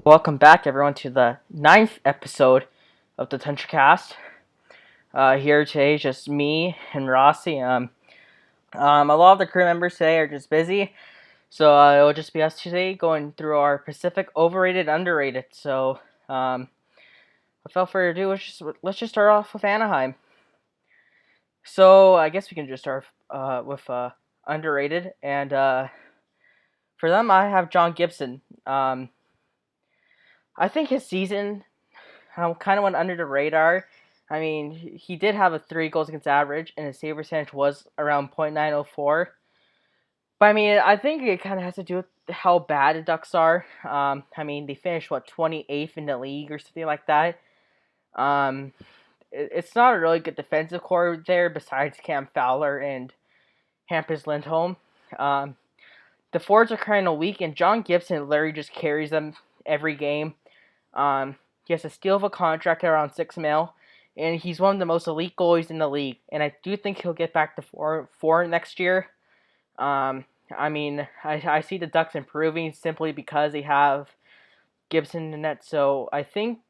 Welcome back, everyone, to the ninth episode of the TundraCast. Here today, just me and Rossi. A lot of the crew members today are just busy, so it'll just be us today going through our Pacific overrated, underrated. So, without further ado, let's just start off with Anaheim. So, I guess we can just start with underrated, and for them, I have John Gibson. I think his season kind of went under the radar. I mean, he did have a 3 goals against average, and his save percentage was around .904. But I mean, I think it kind of has to do with how bad the Ducks are. I mean, they finished 28th in the league or something like that. Um, it's not a really good defensive core there besides Cam Fowler and Hampus Lindholm. Um, the forwards are kind of weak, and John Gibson literally just carries them every game. Um, he has a steal of a contract at around $6 million, and he's one of the most elite goalies in the league. And I do think he'll get back to four next year. I mean, I see the Ducks improving simply because they have Gibson in the net. So I think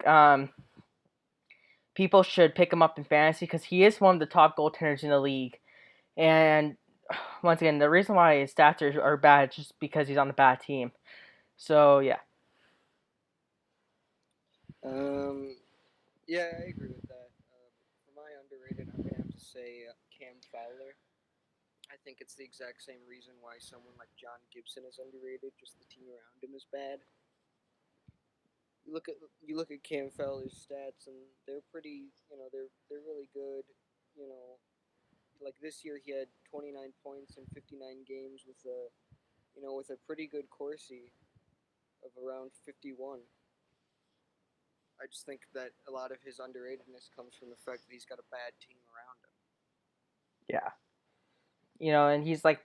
people should pick him up in fantasy because he is one of the top goaltenders in the league. And once again, the reason why his stats are bad is just because he's on a bad team. So yeah. Um, yeah, I agree with that. For my underrated, I'm gonna have to say Cam Fowler. I think it's the exact same reason why someone like John Gibson is underrated. Just the team around him is bad. You look at Cam Fowler's stats, and they're pretty. They're really good. You know, like this year he had 29 points in 59 games with a pretty good Corsi of around 51. I just think that a lot of his underratedness comes from the fact that he's got a bad team around him. Yeah. And he's like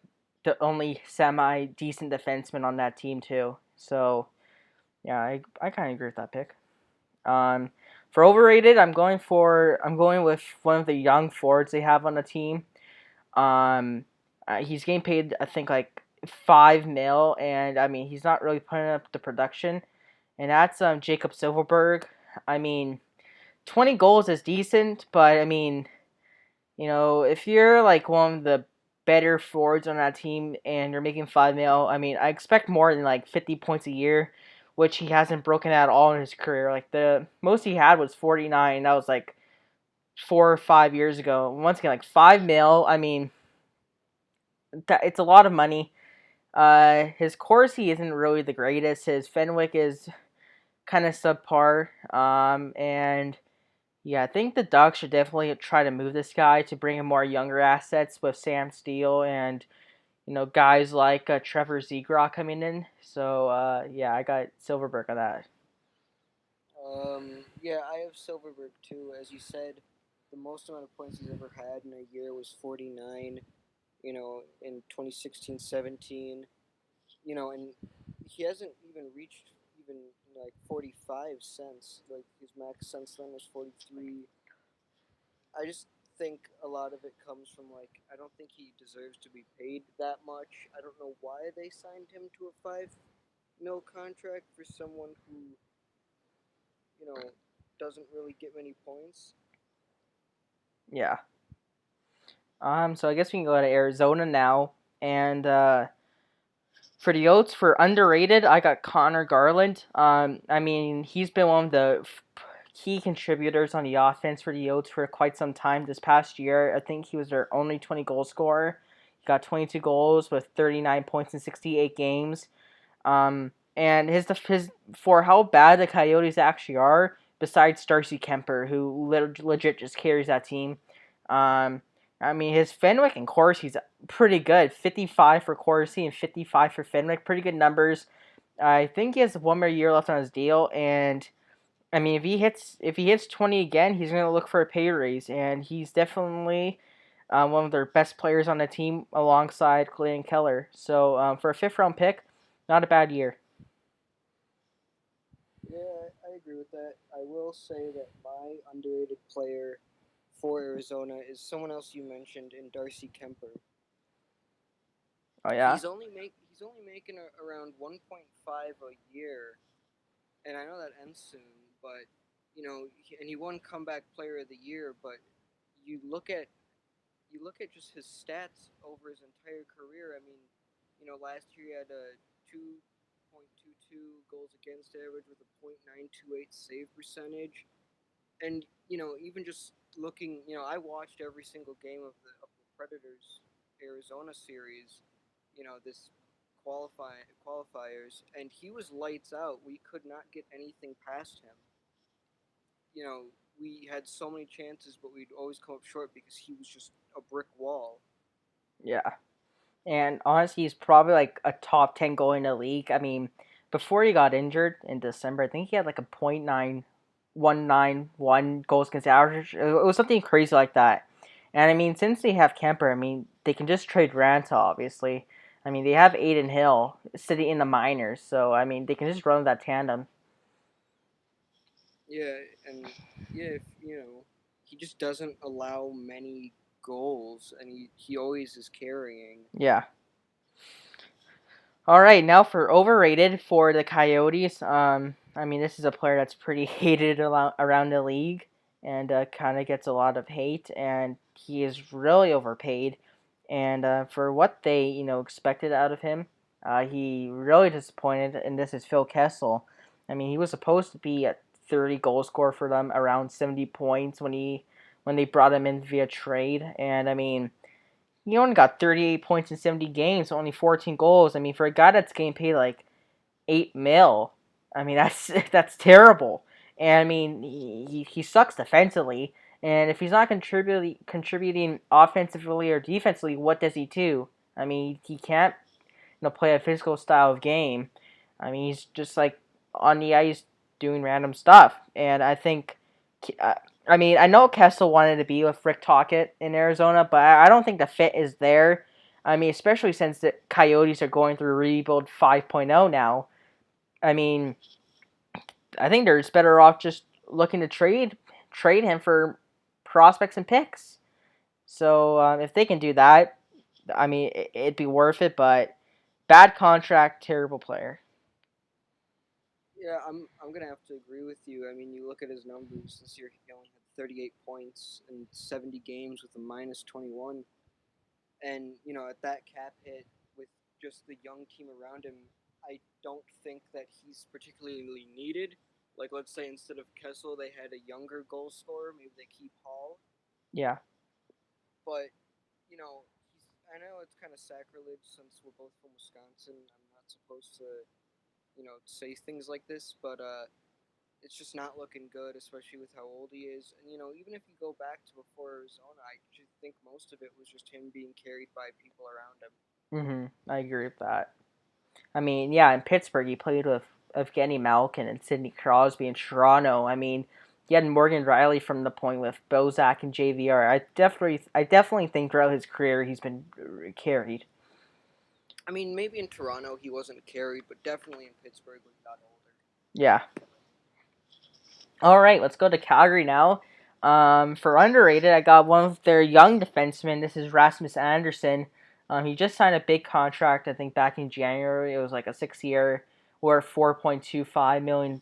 the only semi decent defenseman on that team too. So yeah, I kind of agree with that pick. Um, for overrated, I'm going with one of the young forwards they have on the team. Um, he's getting paid I think like $5 million, and I mean he's not really putting up the production, and that's Jacob Silverberg. I mean, 20 goals is decent, but I mean, if you're like one of the better forwards on that team and you're making $5 million, I mean, I expect more than like 50 points a year, which he hasn't broken at all in his career. Like the most he had was 49. That was like 4 or 5 years ago. Once again, like $5 million. I mean, it's a lot of money. His Corsi isn't really the greatest. His Fenwick is kind of subpar. And yeah, I think the Ducks should definitely try to move this guy to bring in more younger assets with Sam Steele and guys like Trevor Zegras coming in. So yeah, I got Silverberg on that. Yeah, I have Silverberg too. As you said, the most amount of points he's ever had in a year was 49. In 2016-17. And he hasn't even reached even like 45 since. Like his max since then was 43. I just think a lot of it comes from I don't think he deserves to be paid that much. I don't know why they signed him to a 5 mil contract for someone who you know doesn't really get many points. Yeah. So I guess we can go to Arizona now, and for the Oats, for underrated, I got Connor Garland. I mean, he's been one of the key contributors on the offense for the Oats for quite some time. This past year, I think he was their only 20-goal scorer. He got 22 goals with 39 points in 68 games. And his for how bad the Coyotes actually are, besides Darcy Kemper, who legit just carries that team. Um, I mean, his Fenwick and Corsi's pretty good. 55 for Corsi and 55 for Fenwick. Pretty good numbers. I think he has 1 more year left on his deal, and I mean, if he hits 20 again, he's gonna look for a pay raise, and he's definitely one of their best players on the team alongside Clayton Keller. So for a fifth-round pick, not a bad year. Yeah, I agree with that. I will say that my underrated player for Arizona is someone else you mentioned in Darcy Kemper. Oh yeah. He's only making around 1.5 a year, and I know that ends soon, but and he won comeback player of the year. But you look at just his stats over his entire career. I mean, last year he had a 2.22 goals against average with a .928 save percentage, and even just looking, I watched every single game of the Predators Arizona series, this qualifiers, and he was lights out. We could not get anything past him. You know, we had so many chances, but we'd always come up short because he was just a brick wall. Yeah. And honestly, he's probably like a top 10 goalie in the league. I mean, before he got injured in December, I think he had like a .9191 goals against average. It was something crazy like that. And I mean, since they have Kemper, I mean, they can just trade Ranta, obviously. I mean, they have Aiden Hill sitting in the minors, so I mean, they can just run that tandem. Yeah, and if he just doesn't allow many goals, and he always is carrying. Yeah. All right, now for overrated for the Coyotes. I mean, this is a player that's pretty hated around the league and kind of gets a lot of hate, and he is really overpaid. And for what they expected out of him, he really disappointed. And this is Phil Kessel. I mean, he was supposed to be a 30 goal scorer for them, around 70 points when they brought him in via trade. And I mean, he only got 38 points in 70 games, only 14 goals. I mean, for a guy that's getting paid like 8 mil, I mean, that's that's terrible. And I mean, he sucks defensively. And if he's not contributing offensively or defensively, what does he do? I mean, he can't play a physical style of game. I mean, he's just like on the ice doing random stuff. And I think, uh, I mean, I know Kessel wanted to be with Rick Tocchet in Arizona, but I don't think the fit is there. I mean, especially since the Coyotes are going through rebuild 5.0 now. I mean, I think they're just better off just looking to trade him for prospects and picks. So if they can do that, I mean, it'd be worth it. But bad contract, terrible player. Yeah, I'm gonna have to agree with you. I mean, you look at his numbers this year. He only had 38 points in 70 games with a -21, and at that cap hit with just the young team around him, I don't think that he's particularly needed. Like, let's say instead of Kessel, they had a younger goal scorer. Maybe they keep Hall, Yeah. but I know it's kind of sacrilege since we're both from Wisconsin. I'm not supposed to say things like this, but it's just not looking good, especially with how old he is. And even if you go back to before Arizona, I just think most of it was just him being carried by people around him. I agree with that. I mean, yeah, in Pittsburgh, he played with Evgeny Malkin and Sidney Crosby. In Toronto, I mean, he had Morgan Riley from the point with Bozak and JVR. I definitely think throughout his career he's been carried. I mean, maybe in Toronto he wasn't carried, but definitely in Pittsburgh when he got older. Yeah. All right, let's go to Calgary now. For underrated, I got one of their young defensemen. This is Rasmus Anderson. He just signed a big contract, I think, back in January. It was like a 6 year or $4.25 million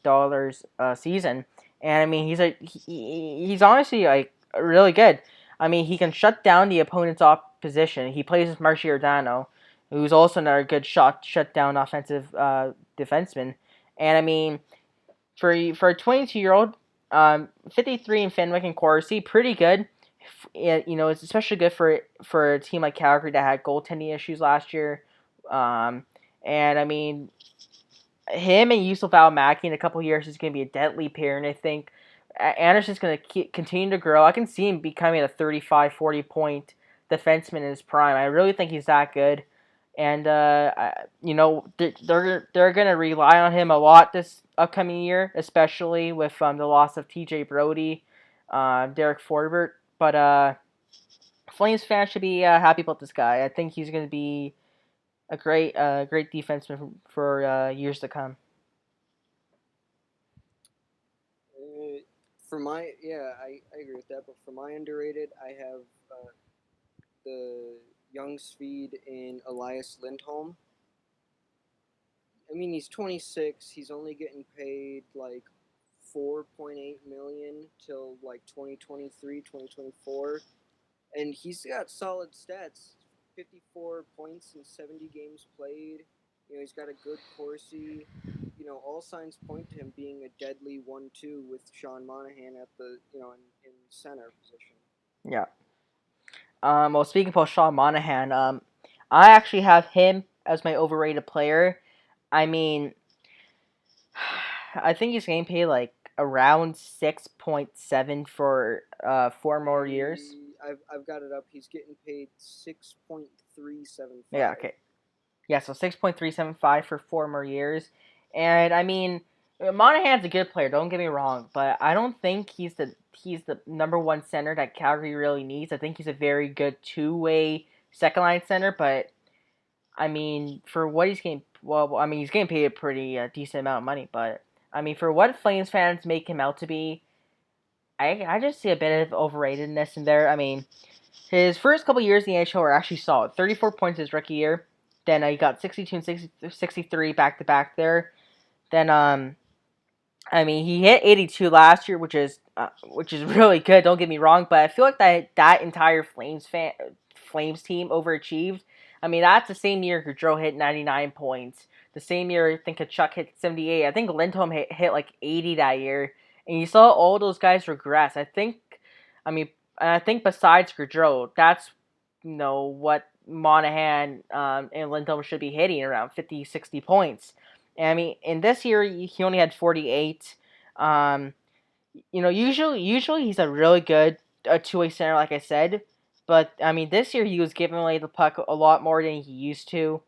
season. And I mean, he's honestly like really good. I mean, he can shut down the opponent's opposition. He plays with Marci Giordano, who's also another good shut down offensive defenseman. And I mean, for a 22-year-old, 53 in Fenwick and Corsi, pretty good. It's especially good for a team like Calgary that had goaltending issues last year. Um, and I mean, him and Yusuf Al-Maki in a couple of years is going to be a deadly pair, and I think Anderson's going to continue to grow. I can see him becoming a 35, 40 point defenseman in his prime. I really think he's that good. And they're gonna rely on him a lot this upcoming year, especially with the loss of T.J. Brody, Derek Forbert. But Flames fans should be happy about this guy. I think he's gonna be a great defenseman for years to come. For my I agree with that. But for my underrated, I have the young Swede in Elias Lindholm. I mean, he's 26. He's only getting paid like 4.8 million till like 2023, 2024, and he's got solid stats. 54 points in 70 games played. He's got a good Corsi. All signs point to him being a deadly 1-2 with Sean Monahan at the in center position. Yeah. Well, speaking of Sean Monahan, I actually have him as my overrated player. I mean, I think he's getting paid like around 6.7 for 4 more years. I've got it up. He's getting paid 6.375. Yeah, okay. Yeah, so 6.375 for 4 more years. And I mean, Monahan's a good player, don't get me wrong, but I don't think he's the number one center that Calgary really needs. I think he's a very good two-way second line center, but I mean, for what he's getting, well, I mean, he's getting paid a pretty decent amount of money, but I mean, for what Flames fans make him out to be, I just see a bit of overratedness in there. I mean, his first couple years in the NHL were actually solid. 34 points his rookie year. Then he got 62 and 63 back to back there. Then I mean, he hit 82 last year, which is really good. Don't get me wrong, but I feel like that entire Flames team overachieved. I mean, that's the same year Gaudreau hit 99 points. The same year I think Kachuk hit 78. I think Lindholm hit like 80 that year, and you saw all those guys regress. I mean, I think besides Gaudreau, that's what Monahan and Lindholm should be hitting around 50, 60 points. And I mean, in this year he only had 48. Um, usually he's a really good two-way center, like I said. But I mean, this year he was giving away the puck a lot more than he used to,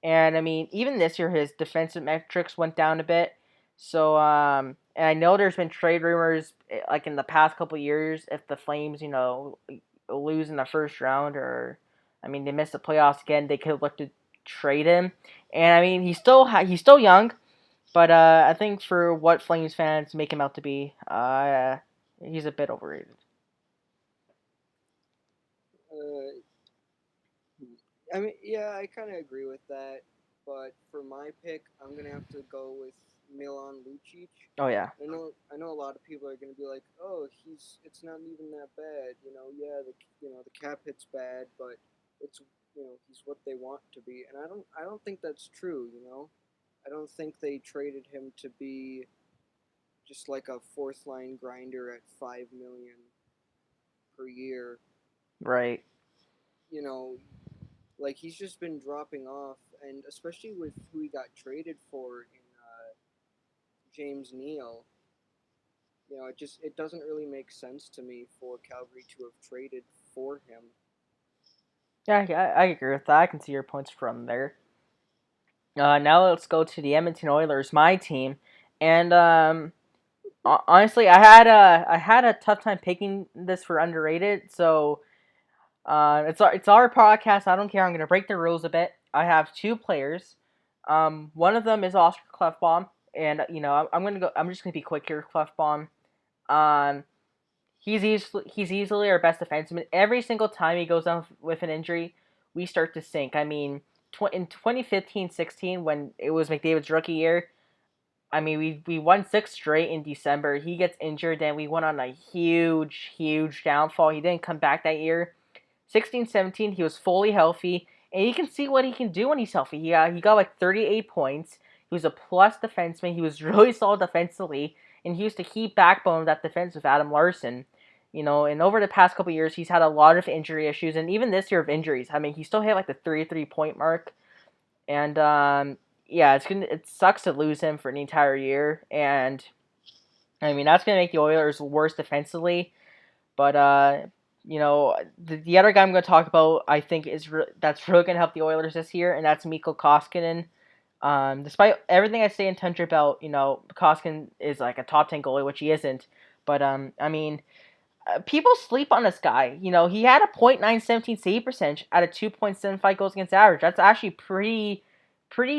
and I mean, even this year his defensive metrics went down a bit. So and I know there's been trade rumors like in the past couple years if the Flames, lose in the first round or, I mean, they miss the playoffs again, they could look to trade him. And I mean, he's still young, but I think for what Flames fans make him out to be, he's a bit overrated. Uh, I mean, yeah, I kind of agree with that. But for my pick, I'm gonna have to go with Milan Lucic. Oh yeah. I know a lot of people are gonna be like, oh, it's not even that bad. Yeah, the cap hit's bad, but it's he's what they want to be, and I don't think that's true. I don't think they traded him to be just like a fourth line grinder at 5 million per year. Right. You know, like he's just been dropping off, and especially with who he got traded for in James Neal. It doesn't really make sense to me for Calgary to have traded for him. Yeah, I agree with that. I can see your points from there. Now let's go to the Edmonton Oilers, my team, and honestly, I had a tough time picking this for underrated. So it's our podcast. I don't care. I'm gonna break the rules a bit. I have two players. One of them is Oscar Clefbaum, and I'm just gonna be quick here. Clefbaum. Um, he's easily our best defenseman. Every single time he goes down with an injury, we start to sink. I mean, in 2015-16 when it was McDavid's rookie year, I mean, we won six straight in December. He gets injured, and we went on a huge downfall. He didn't come back that year. 16-17, he was fully healthy, and you can see what he can do when he's healthy. He got like 38 points. He was a plus defenseman. He was really solid defensively, and he used to keep backbone of that defense with Adam Larson. And over the past couple years, he's had a lot of injury issues, and even this year of injuries. I mean, he still hit like the 33-point mark, and yeah, it sucks to lose him for an entire year, and I mean that's gonna make the Oilers worse defensively. But the other guy I'm gonna talk about, I think that's really gonna help the Oilers this year, and that's Mikko Koskinen. Despite everything I say in Tundra about, Koskinen is like a top 10 goalie, which he isn't. But I mean, people sleep on this guy. He had a .917 save percentage at a 2.75 goals against average. That's actually pretty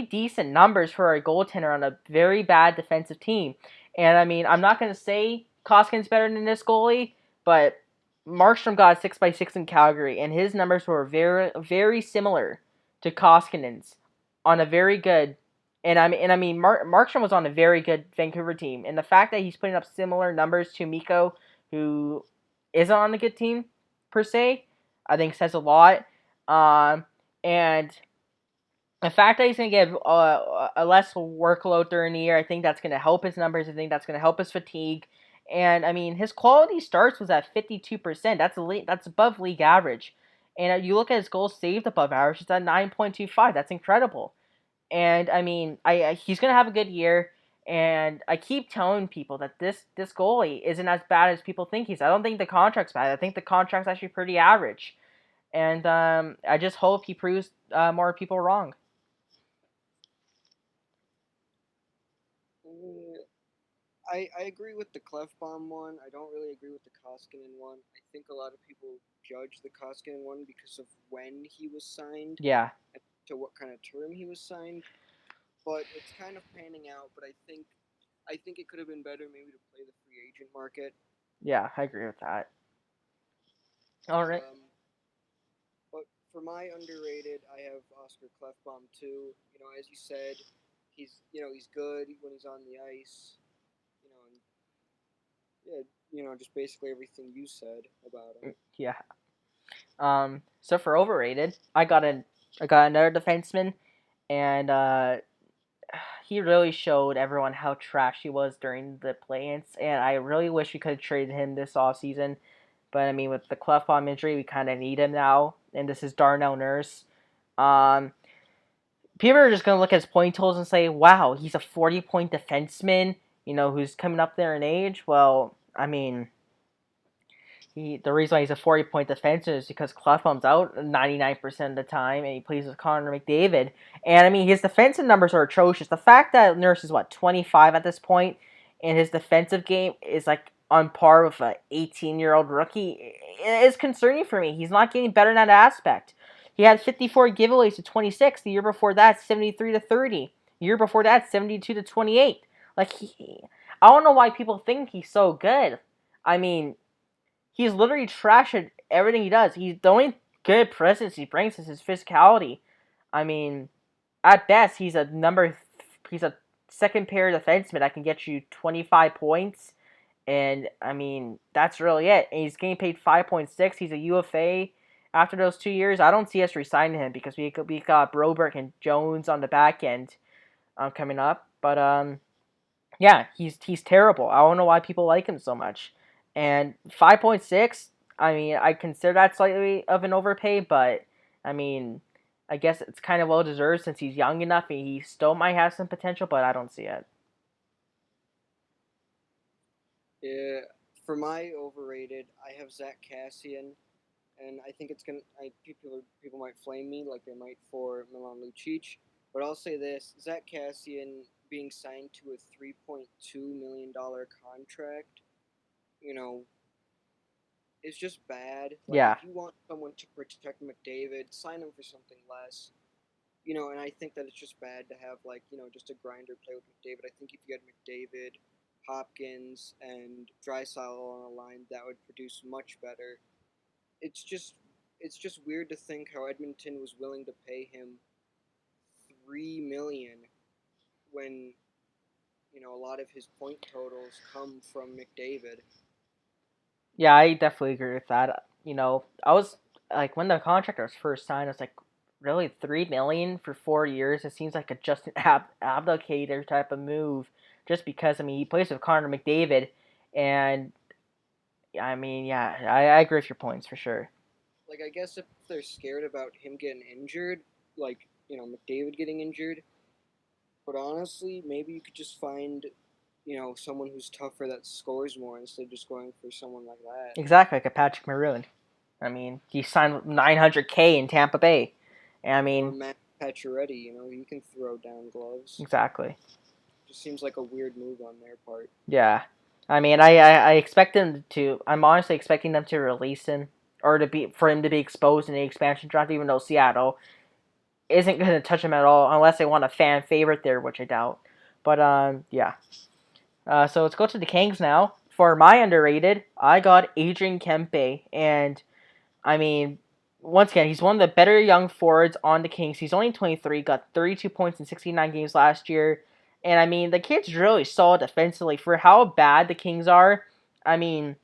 decent numbers for a goaltender on a very bad defensive team. And I mean, I'm not going to say Koskinen's better than this goalie, but Markstrom got 6x6 in Calgary, and his numbers were very, very similar to Koskinen's on a very good And I mean, Markstrom was on a very good Vancouver team, and the fact that he's putting up similar numbers to Mikko, who isn't on a good team per se, I think says a lot. And the fact that he's going to get a less workload during the year, I think that's going to help his numbers. I think that's going to help his fatigue. And I mean, his quality starts was at 52%. That's above league average. And you look at his goals saved above average, it's at 9.25. That's incredible. And I mean, he's gonna have a good year. And I keep telling people that this goalie isn't as bad as people think he's. I don't think the contract's bad. I think the contract's actually pretty average. And I just hope he proves more people wrong. Mm, I agree with the Clefbaum one. I don't really agree with the Koskinen one. I think a lot of people judge the Koskinen one because of when he was signed Yeah, and to what kind of term he was signed. But it's kind of panning out. But I think it could have been better maybe to play the free agent market. yeah, I agree with that. All right. But for my underrated, I have Oscar Clefbaum too. As you said, he's good when he's on the ice. And yeah, just basically everything you said about him. Yeah. So for overrated, I got another defenseman, and he really showed everyone how trash he was during the play-ins, and I really wish we could have traded him this offseason. But I mean, with the Clefbaum injury, we kind of need him now, and this is Darnell Nurse. Um, People are just gonna look at his point totals and say, "Wow, he's a 40-point defenseman, who's coming up there in age." Well, I mean, the reason why he's a 40-point defenseman is because Clefbaum's out 99% of the time, and he plays with Connor McDavid. And I mean, his defensive numbers are atrocious. The fact that Nurse is 25 at this point, and his defensive game is like on par with an 18-year-old rookie is concerning for me. He's not getting better in that aspect. He had 54 giveaways to 26. The year before that, 73 to 30. The year before that, 72 to 28. Like I don't know why people think he's so good. I mean, he's literally trash at everything he does. The only good presence he brings is his physicality. I mean, at best, he's a second pair defenseman that can get you 25 points. And I mean, that's really it. And he's getting paid 5.6. He's a UFA after those 2 years. I don't see us resigning him because we got Broberg and Jones on the back end coming up. But yeah, he's terrible. I don't know why people like him so much. And 5.6, I mean, I consider that slightly of an overpay, but I mean, I guess it's kind of well deserved since he's young enough and he still might have some potential, but I don't see it. Yeah, for my overrated, I have Zach Cassian, and I think it's gonna. People might flame me like they might for Milan Lucic, but I'll say this: Zach Cassian being signed to a $3.2 million contract, you know, is just bad. Like Yeah, if you want someone to protect McDavid, sign him for something less. And I think that it's just bad to have just a grinder play with McDavid. I think if you had McDavid, Hopkins, and Drysdale on a line, that would produce much better. It's just it's just weird to think how Edmonton was willing to pay him 3 million when a lot of his point totals come from McDavid. yeah, I definitely agree with that. I was like when the contract was first signed, I was like, really 3 million for 4 years? It seems like a just an abdicator type of move. Just because I mean he plays with Connor McDavid, and I mean yeah, I agree with your points for sure. Like I guess if they're scared about him getting injured, like McDavid getting injured, but honestly, maybe you could just find someone who's tougher that scores more instead of just going for someone like that. Exactly like a Patrick Maroon. I mean he signed 900K in Tampa Bay. And I Or mean Matt Pacioretty, he can throw down gloves. exactly. Just seems like a weird move on their part. Yeah. I mean, I expect them to. I'm honestly expecting them to release him or for him to be exposed in the expansion draft, even though Seattle isn't going to touch him at all unless they want a fan favorite there, which I doubt. But yeah. So let's go to the Kings now. For my underrated, I got Adrian Kempe, and I mean, once again, he's one of the better young forwards on the Kings. He's only 23, got 32 points in 69 games last year. And I mean, the kid's really solid defensively for how bad the Kings are. I mean,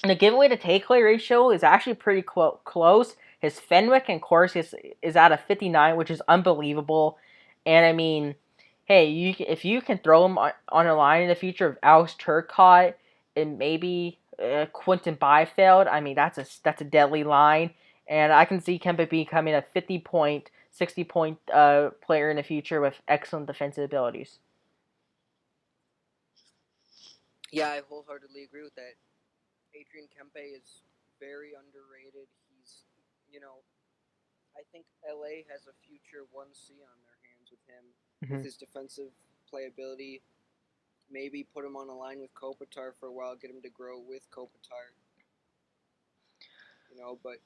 the giveaway to takeaway ratio is actually pretty close. His Fenwick and Corsi is at a 59, which is unbelievable. And I mean, hey, if you can throw him on a line in the future of Alex Turcotte and maybe Quinton Byfield, I mean that's a deadly line. And I can see Kemba becoming a 50 point, 60 point player in the future with excellent defensive abilities. Yeah, I wholeheartedly agree with that. Adrian Kempe is very underrated. He's, I think LA has a future 1C on their hands with him, with his defensive playability. Maybe put him on a line with Kopitar for a while, get him to grow with Kopitar. But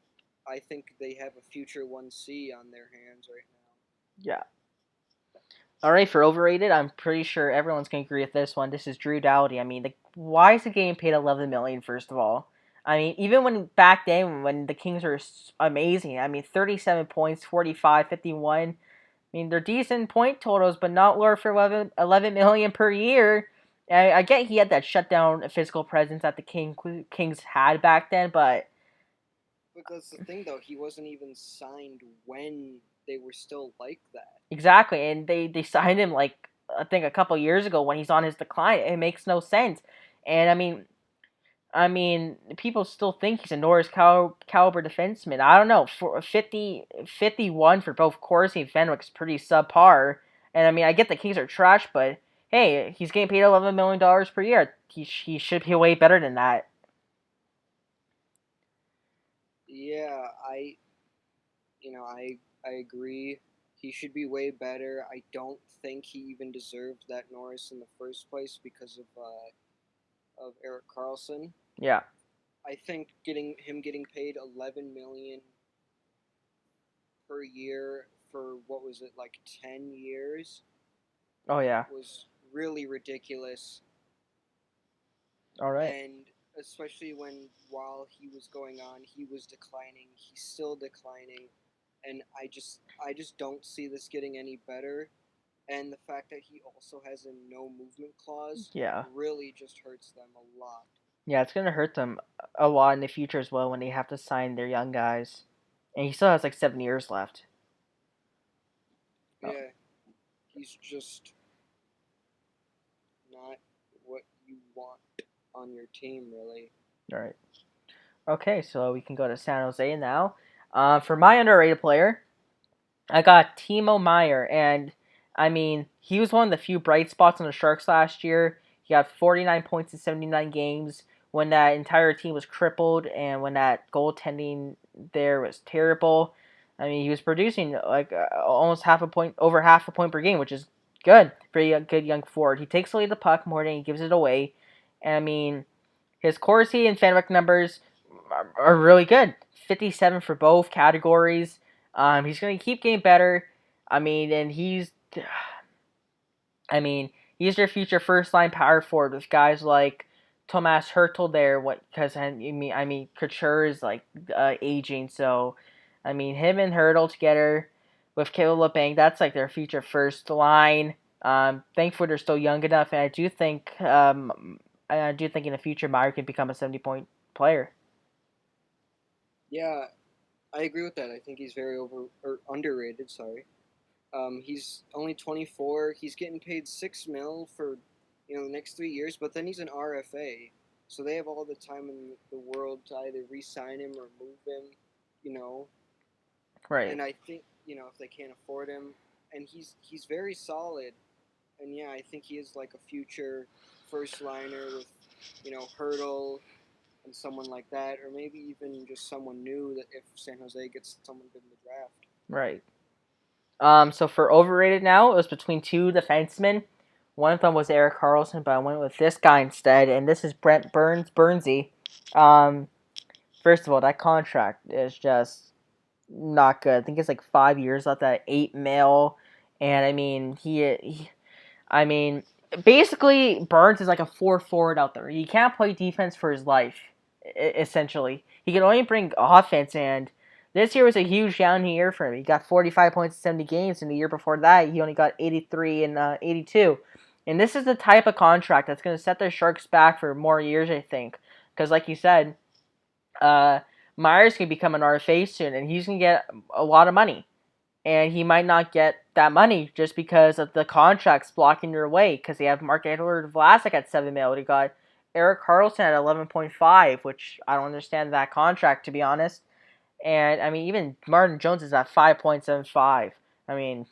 I think they have a future 1C on their hands right now. Yeah. All right, for overrated, I'm pretty sure everyone's gonna agree with this one. This is Drew Doughty. I mean, why is the game paid $11 million? First of all, I mean, even when back then when the Kings were amazing, I mean, 37 points, 45, 51. I mean, they're decent point totals, but not worth for 11 million per year. I get he had that shutdown physical presence that the Kings had back then, but that's the thing, though. He wasn't even signed when they were still like that. Exactly, and they signed him like I think a couple years ago when he's on his decline. It makes no sense, and I mean, people still think he's a Norris caliber defenseman. I don't know. For 51 for both Corsi and Fenwick's pretty subpar. And I mean, I get the Kings are trash, but hey, he's getting paid $11 million per year. He should be way better than that. Yeah, I agree. He should be way better. I don't think he even deserved that Norris in the first place because of Erik Karlsson. Yeah. I think getting paid $11 million per year for what was it, like 10 years? Oh yeah. Was really ridiculous. All right. And especially while he was going on, he was declining. He's still declining, and I just don't see this getting any better. And the fact that he also has a no movement clause, really just hurts them a lot. Yeah, it's gonna hurt them a lot in the future as well when they have to sign their young guys, and he still has like 7 years left. Yeah, he's just not what you want on your team, really. All right. Okay, so we can go to San Jose now. For my underrated player, I got Timo Meier, and I mean, he was one of the few bright spots on the Sharks last year. He got 49 points in 79 games when that entire team was crippled and when that goaltending there was terrible. I mean, he was producing like almost over half a point per game, which is good for a good young forward. He takes away the puck more than he gives it away. And I mean, his Corsi and Fenwick numbers are really good. 57 for both categories. He's going to keep getting better. I mean, he's their future first line power forward with guys like Tomas Hertl there. Because Couture is like aging, so I mean, him and Hertl together with Caleb Bang, that's like their future first line. Thankfully, they're still young enough, and I do think in the future Meyer can become a 70-point player. Yeah, I agree with that. I think he's very underrated. Sorry, he's only 24. He's getting paid $6 million for the next 3 years, but then he's an RFA, so they have all the time in the world to either re-sign him or move him. Right. And I think if they can't afford him, and he's very solid, and yeah, I think he is like a future first liner with Hertl and someone like that, or maybe even just someone new that if San Jose gets someone good in the draft. Right. So for overrated now, it was between two defensemen. One of them was Erik Karlsson, but I went with this guy instead, and this is Brent Burnsy. First of all, that contract is just not good. I think it's like 5 years left at $8 million, and I mean basically Burns is like a 4 forward out there. He can't play defense for his life, essentially. He can only bring offense, and This year was a huge down year for him. He got 45 points in 70 games, and the year before that, he only got 83 and 82. And this is the type of contract that's going to set the Sharks back for more years, I think. Because, like you said, uh, Myers can become an RFA soon, and he's going to get a lot of money. And he might not get that money just because of the contracts blocking your way. Because they have Marc-Edouard Vlasic at $7 million. They got Erik Karlsson at 11.5, which I don't understand that contract, to be honest. And I mean, even Martin Jones is at 5.75. I mean,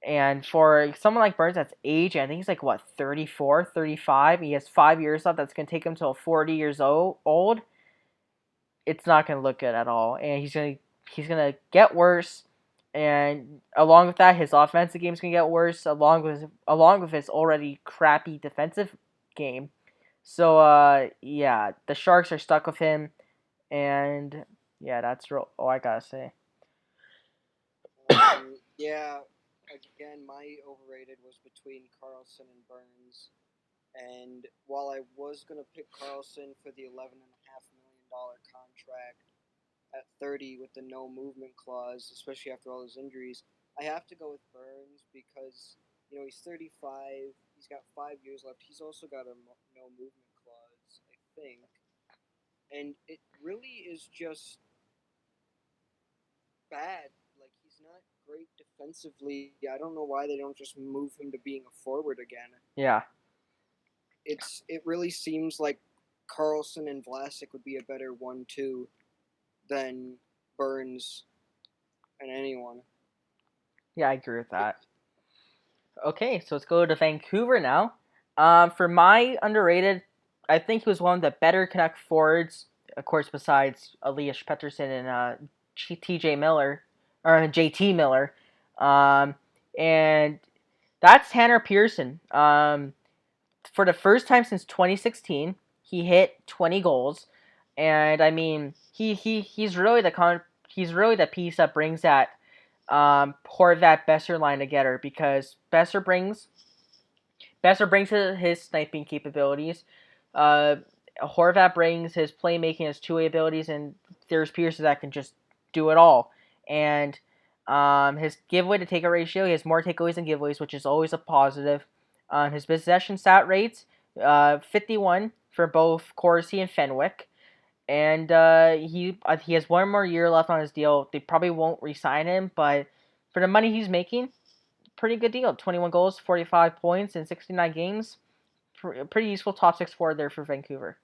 and for someone like Burns that's aging, I think he's like, what, 34, 35? He has 5 years left. That's going to take him till 40 years old. It's not going to look good at all. And he's gonna get worse. And along with that, his offensive game's going to get worse, along with his already crappy defensive game. So, yeah, the Sharks are stuck with him. And, yeah, that's all I got to say. Yeah, again, my overrated was between Carlson and Burns. And while I was going to pick Carlson for the $11.5 million contract at 30 with the no movement clause, especially after all his injuries, I have to go with Burns because, he's 35. He's got 5 years left. He's also got a no movement clause, I think. And it really is just bad. Like, he's not great defensively. I don't know why they don't just move him to being a forward again. Yeah. It really seems like Carlson and Vlasic would be a better 1-2 than Burns and anyone. Yeah, I agree with that. Okay, so let's go to Vancouver now. For my underrated, I think he was one of the better Canuck forwards, of course, besides Elias Pettersson and T.J. Miller, or J.T. Miller. And that's Tanner Pearson. For the first time since 2016, he hit 20 goals. And I mean, he's really the piece that brings that Horvat Besser line together, because Besser brings his sniping capabilities. Horvat brings his playmaking, his two-way abilities, and there's Pearson that can just do it all. And his giveaway to takeaway ratio, he has more takeaways than giveaways, which is always a positive. His possession stat rates, 51 for both Corsi and Fenwick. And he has one more year left on his deal. They probably won't re-sign him, but for the money he's making, pretty good deal. 21 goals, 45 points in 69 games. Pretty useful top six forward there for Vancouver.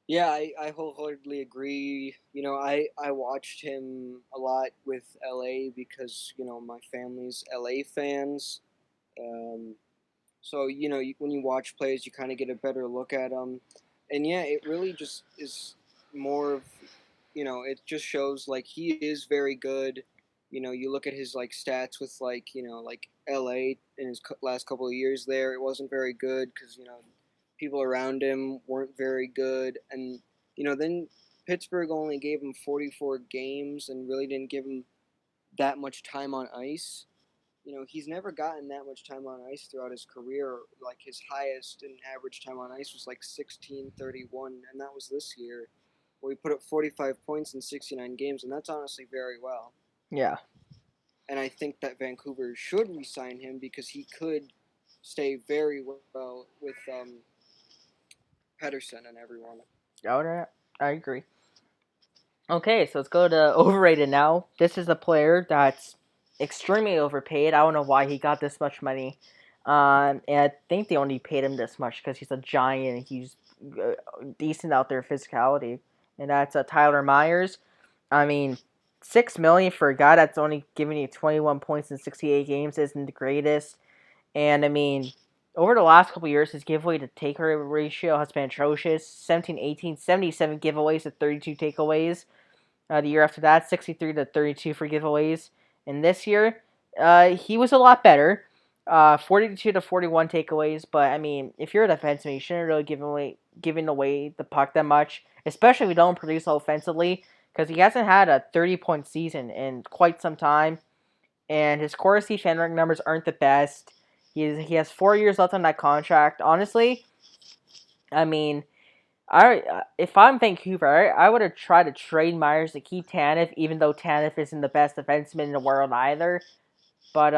Yeah, I wholeheartedly agree. I watched him a lot with LA because, my family's LA fans. So, when you watch plays, you kind of get a better look at them. And yeah, it really just is more of, it just shows like he is very good. You look at his like stats with like LA in his last couple of years there, it wasn't very good because, people around him weren't very good. And, then Pittsburgh only gave him 44 games and really didn't give him that much time on ice. He's never gotten that much time on ice throughout his career. Like, his highest in average time on ice was like 16:31, and that was this year, where he put up 45 points in 69 games, and that's honestly very well. Yeah. And I think that Vancouver should re-sign him because he could stay very well with Pedersen and everyone. I agree. Okay, so let's go to overrated now. This is a player that's extremely overpaid. I don't know why he got this much money. And I think they only paid him this much because he's a giant and he's decent out there physicality. And that's Tyler Myers. I mean, $6 million for a guy that's only giving you 21 points in 68 games isn't the greatest. And I mean, over the last couple of years, his giveaway to takeaway ratio has been atrocious. 17, 18, 77 giveaways to 32 takeaways. The year after that, 63 to 32 for giveaways. And this year, he was a lot better. 42 to 41 takeaways. But I mean, if you're a defenseman, you shouldn't really giving away the puck that much, especially if you don't produce offensively, because he hasn't had a 30-point season in quite some time, and his Corsi Fenwick numbers aren't the best. He has 4 years left on that contract. Honestly, I mean, If I'm Vancouver, I would have tried to trade Myers to keep Tanev, even though Tanev isn't the best defenseman in the world either. But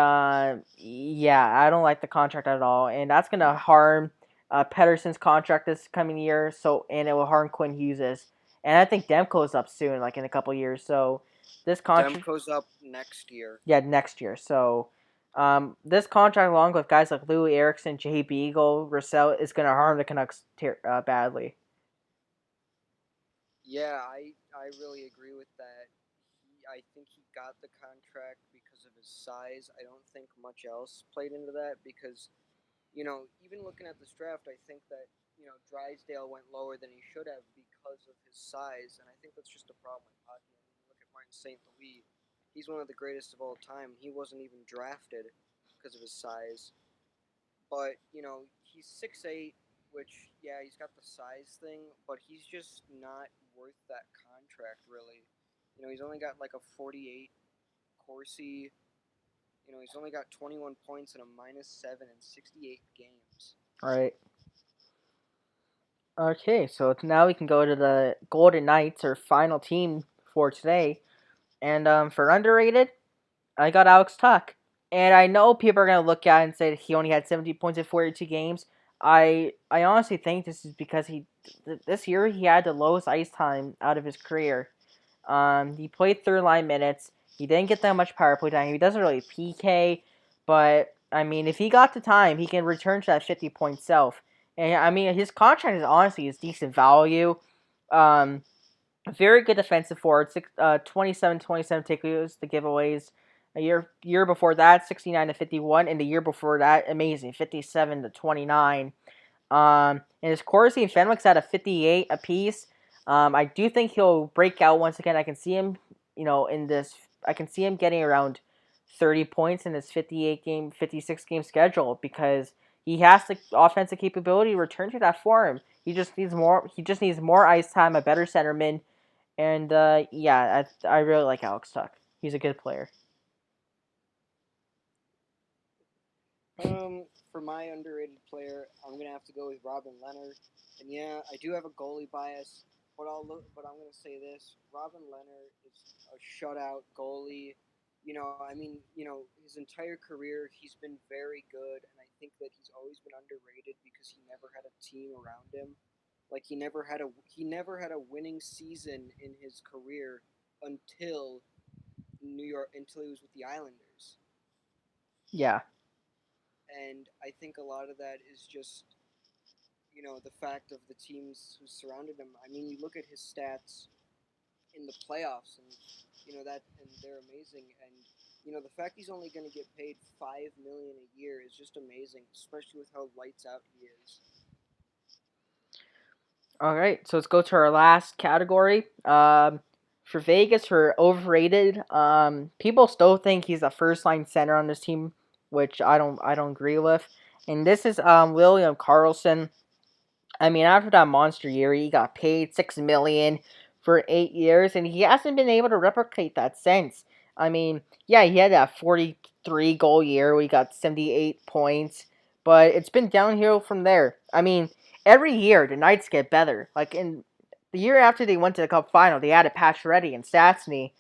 yeah, I don't like the contract at all, and that's gonna harm Pedersen's contract this coming year. So and it will harm Quinn Hughes's, and I think Demko's up soon, like in a couple years. So this contract, Demko's up next year. yeah, next year. So this contract, along with guys like Lou Erickson, Jay Beagle, Russell, is gonna harm the Canucks badly. Yeah, I really agree with that. I think he got the contract because of his size. I don't think much else played into that because, even looking at this draft, I think that, Drysdale went lower than he should have because of his size, and I think that's just a problem with hockey. I mean, look at Martin St. Louis. He's one of the greatest of all time. He wasn't even drafted because of his size. But, he's 6'8", which, yeah, he's got the size thing, but he's just not worth that contract, really. He's only got like a 48 Corsi. He's only got 21 points and a -7 in 68 games. All right. Okay, so now we can go to the Golden Knights, our final team for today. And for underrated, I got Alex Tuck. And I know people are going to look at it and say he only had 70 points in 42 games. I honestly think this is because this year he had the lowest ice time out of his career. He played third line minutes. He didn't get that much power play time. He doesn't really PK, but I mean, if he got the time, he can return to that 50-point self. And I mean, his contract is honestly is decent value. Um, Very good defensive forward. 27 takeaways, the giveaways. A year before that, 69 to 51, and the year before that, amazing, 57 to 29. And his Corsi and Fenwick's at a 58 apiece. I do think he'll break out once again. I can see him, in this. I can see him getting around 30 points in his 56 game schedule because he has the offensive capability to return to that form. He just needs more. He just needs more ice time, a better centerman, and yeah, I really like Alex Tuck. He's a good player. For my underrated player, I'm gonna have to go with Robin Leonard. And yeah, I do have a goalie bias, but I'm gonna say this: Robin Leonard is a shutout goalie. His entire career he's been very good, and I think that he's always been underrated because he never had a team around him. Like he never had a winning season in his career until until he was with the Islanders. Yeah. And I think a lot of that is just the fact of the teams who surrounded him. I mean, you look at his stats in the playoffs, and and they're amazing. And the fact he's only going to get paid $5 million a year is just amazing, especially with how lights out he is. All right, so let's go to our last category. For Vegas, for overrated, people still think he's a first line center on this team, which I don't agree with. And this is William Karlsson. I mean, after that monster year, he got paid $6 million for 8 years, and he hasn't been able to replicate that since. I mean, yeah, he had that 43 goal year where he got 78 points, but it's been downhill from there. I mean, every year the Knights get better. Like in the year after they went to the Cup final, they added Pacioretty and Stastny.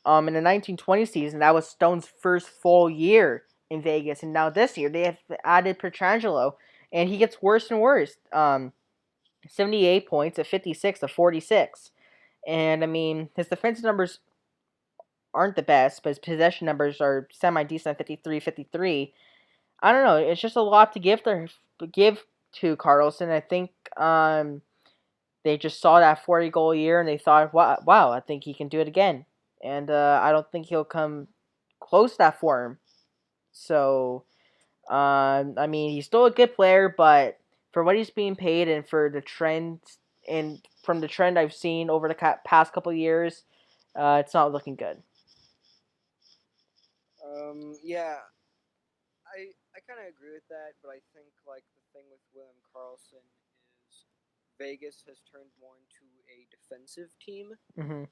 In the 1920 season, that was Stone's first full year in Vegas, and now this year they have added Petrangelo, and he gets worse and worse. 78 points at 56 to 46. And I mean, his defensive numbers aren't the best, but his possession numbers are semi decent, 53, 53. I don't know. It's just a lot to give to Carlson. I think they just saw that 40 goal year and they thought, wow, I think he can do it again. And I don't think he'll come close to that form. So I mean, he's still a good player, but for what he's being paid and for the trend and from the trend I've seen over the past couple of years, it's not looking good. Yeah, I kind of agree with that, but I think like the thing with William Karlsson is Vegas has turned more into a defensive team Hmm.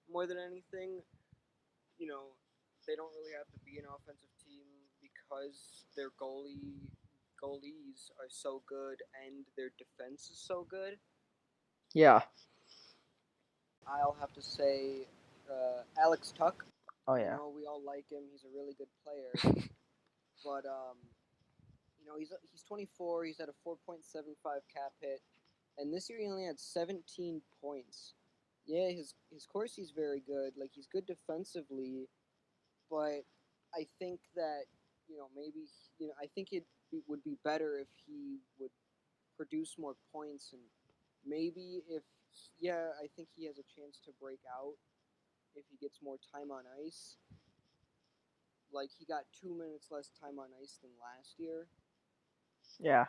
more than anything. You know, they don't really have to be an offensive team because their goalies are so good and their defense is so good. Yeah. I'll have to say Alex Tuck. Oh I yeah. know we all like him. He's a really good player, but he's 24. He's at a 4.75 cap hit, and this year he only had 17 points. Yeah, his Corsi's very good. Like he's good defensively, but I think that maybe I think would be better if he would produce more points, and maybe if I think he has a chance to break out if he gets more time on ice. Like he got 2 minutes less time on ice than last year. Yeah.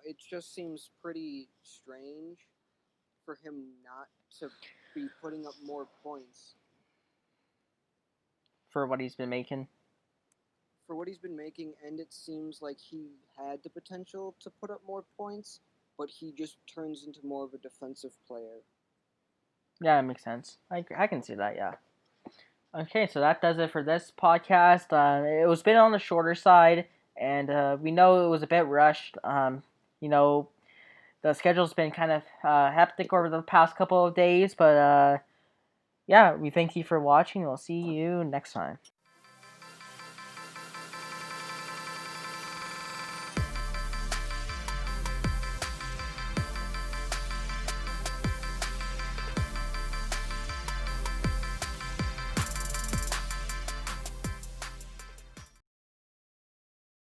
It just seems pretty strange for him not to be putting up more points For what he's been making. for what he's been making, and it seems like he had the potential to put up more points, but he just turns into more of a defensive player. Yeah, it makes sense. I can see that. Yeah. Okay, so that does it for this podcast. It was a bit on the shorter side, and we know it was a bit rushed. You know, the schedule's been kind of hectic over the past couple of days, but yeah, we thank you for watching. We'll see you next time.